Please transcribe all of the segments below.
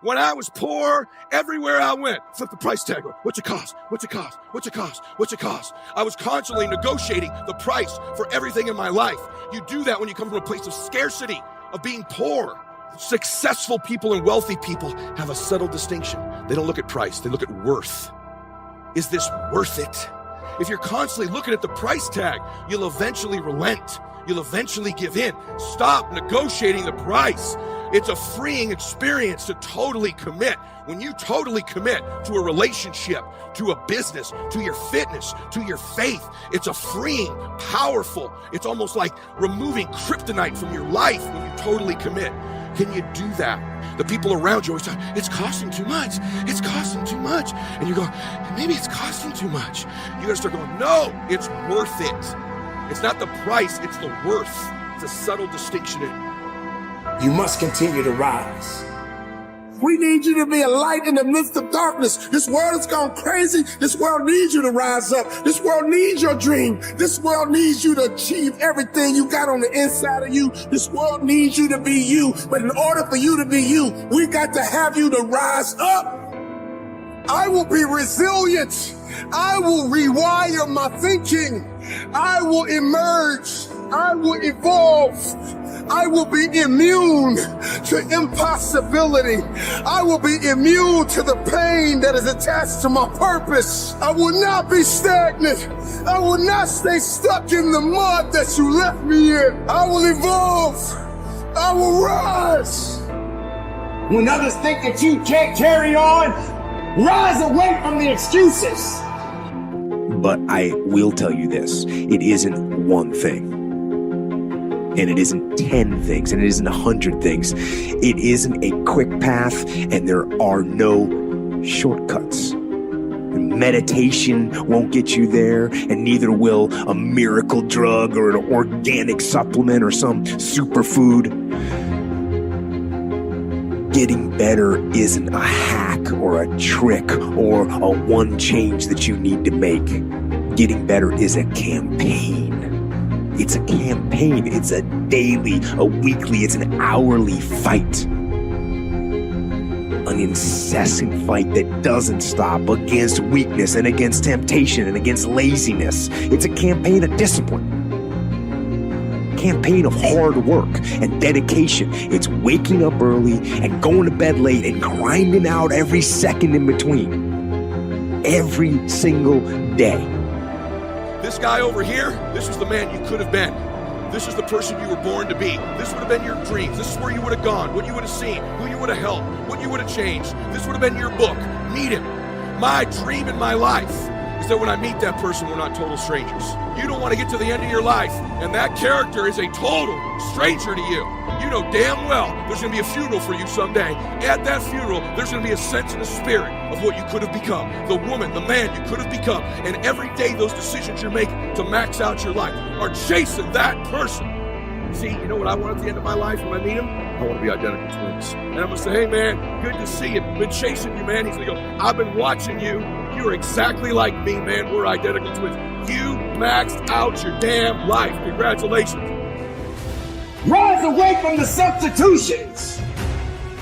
When I was poor, everywhere I went, flip the price tag. What's it cost? What's it cost? What's it cost? What's it cost? I was constantly negotiating the price for everything in my life. You do that when you come from a place of scarcity, of being poor. Successful people and wealthy people have a subtle distinction. They don't look at price, they look at worth. Is this worth it? If you're constantly looking at the price tag, you'll eventually relent. You'll eventually give in. Stop negotiating the price. It's a freeing experience to totally commit. When you totally commit to a relationship, to a business, to your fitness, to your faith, it's a freeing, powerful, it's almost like removing kryptonite from your life when you totally commit. Can you do that? The people around you always say, it's costing too much. It's costing too much. And you go, maybe it's costing too much. You gotta start going, no, it's worth it. It's not the price, it's the worth. It's a subtle distinction. You must continue to rise. We need you to be a light in the midst of darkness. This world has gone crazy. This world needs you to rise up. This world needs your dream. This world needs you to achieve everything you got on the inside of you. This world needs you to be you. But in order for you to be you, we got to have you to rise up. I will be resilient. I will rewire my thinking. I will emerge. I will evolve. I will be immune to impossibility. I will be immune to the pain that is attached to my purpose. I will not be stagnant. I will not stay stuck in the mud that you left me in. I will evolve. I will rise. When others think that you can't carry on, rise away from the excuses. But I will tell you this, it isn't one thing. And it isn't 10 things, and it isn't 100 things. It isn't a quick path, and there are no shortcuts. And meditation won't get you there, and neither will a miracle drug or an organic supplement or some superfood. Getting better isn't a hack or a trick or a one change that you need to make. Getting better is a campaign. It's a campaign. It's a daily, a weekly, it's an hourly fight. An incessant fight that doesn't stop against weakness and against temptation and against laziness. It's a campaign of discipline. Campaign of hard work and dedication. It's waking up early and going to bed late and grinding out every second in between. Every single day. This guy over here, this was the man you could have been. This is the person you were born to be. This would have been your dreams. This is where you would have gone, what you would have seen, who you would have helped, what you would have changed. This would have been your book. Meet him. My dream in my life is that when I meet that person, we're not total strangers. You don't want to get to the end of your life, and that character is a total stranger to you. You know damn well there's going to be a funeral for you someday. At that funeral, there's going to be a sense in the spirit of what you could have become, the woman, the man you could have become. And every day those decisions you're making to max out your life are chasing that person. See, you know what I want at the end of my life when I meet him? I want to be identical twins. And I'm going to say, hey man, good to see you. Been chasing you, man. He's going to go, I've been watching you. You're exactly like me, man. We're identical twins. You maxed out your damn life. Congratulations. Rise away from the substitutions.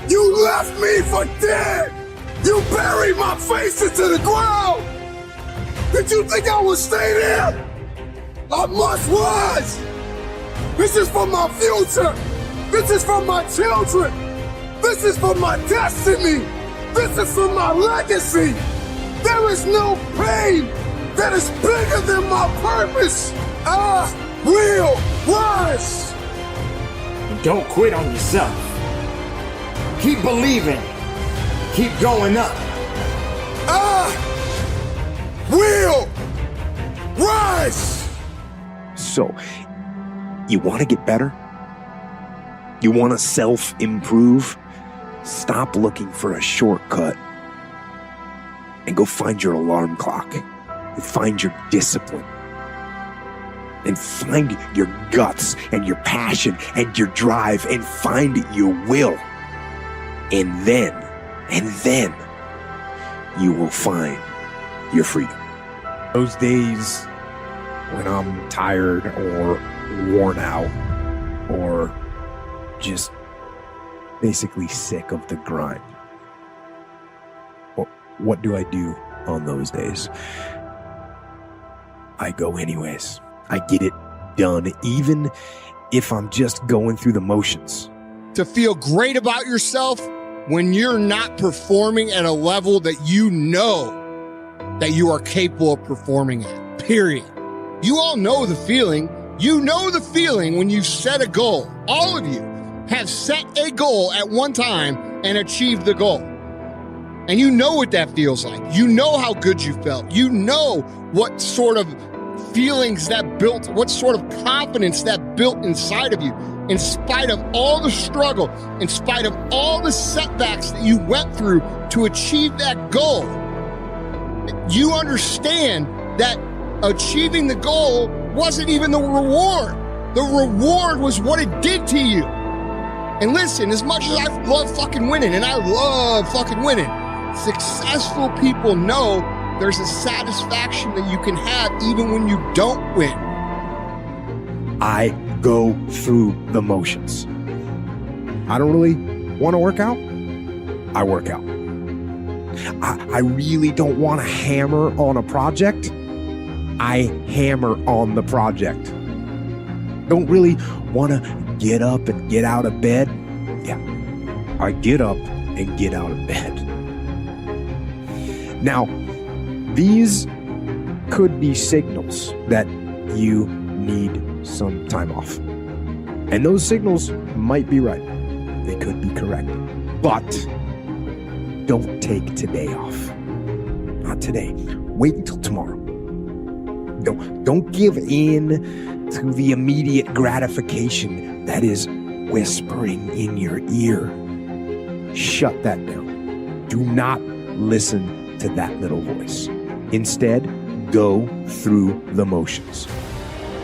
You left me for dead. You buried my face into the ground. Did you think I would stay there? I must rise. This is for my future. This is for my children. This is for my destiny. This is for my legacy. There is no pain that is bigger than my purpose. I will rise. Don't quit on yourself. Keep believing. Keep going up. I will rise. So, you want to get better? You want to self-improve? Stop looking for a shortcut and go find your alarm clock and find your discipline and find your guts and your passion and your drive and find your will. And then you will find your freedom. Those days when I'm tired or worn out or just basically sick of the grind, what do I do on those days? I go anyways. I get it done, even if I'm just going through the motions. To feel great about yourself when you're not performing at a level that you know that you are capable of performing at, period. You all know the feeling. You know the feeling when you set a goal. All of you have set a goal at one time and achieved the goal. And you know what that feels like. You know how good you felt. You know what sort of feelings that built, what sort of confidence that built inside of you, in spite of all the struggle, in spite of all the setbacks that you went through to achieve that goal. You understand that achieving the goal wasn't even the reward. The reward was what it did to you. And listen, as much as I love fucking winning, and I love fucking winning, successful people know there's a satisfaction that you can have even when you don't win. I go through the motions. I don't really want to work out. I work out. I really don't want to hammer on a project. I hammer on the project. Don't really want to get up and get out of bed. Yeah, I get up and get out of bed. Now, these could be signals that you need some time off. And those signals might be right. They could be correct. But don't take today off. Not today. Wait until tomorrow. Don't give in to the immediate gratification that is whispering in your ear. Shut that down. Do not listen to that little voice. Instead, go through the motions.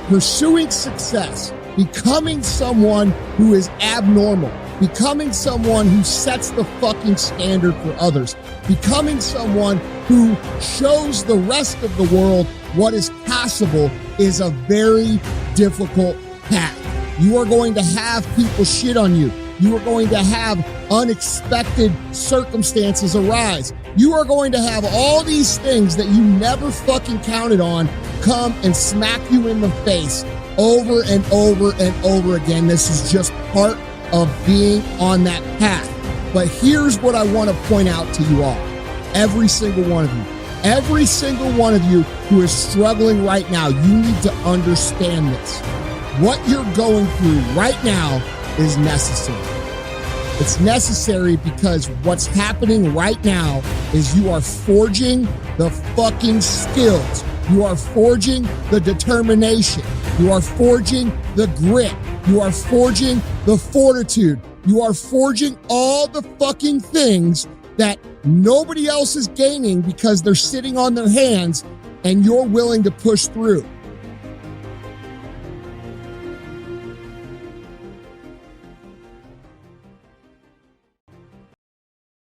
Pursuing success, becoming someone who is abnormal, becoming someone who sets the fucking standard for others, becoming someone who shows the rest of the world what is possible is a very difficult path. You are going to have people shit on you. You are going to have unexpected circumstances arise. You are going to have all these things that you never fucking counted on come and smack you in the face over and over and over again. This is just part of being on that path. But here's what I want to point out to you all. Every single one of you. Every single one of you who is struggling right now, you need to understand this. What you're going through right now is necessary. It's necessary because what's happening right now is you are forging the fucking skills. You are forging the determination. You are forging the grit. You are forging the fortitude. You are forging all the fucking things that nobody else is gaining because they're sitting on their hands and you're willing to push through.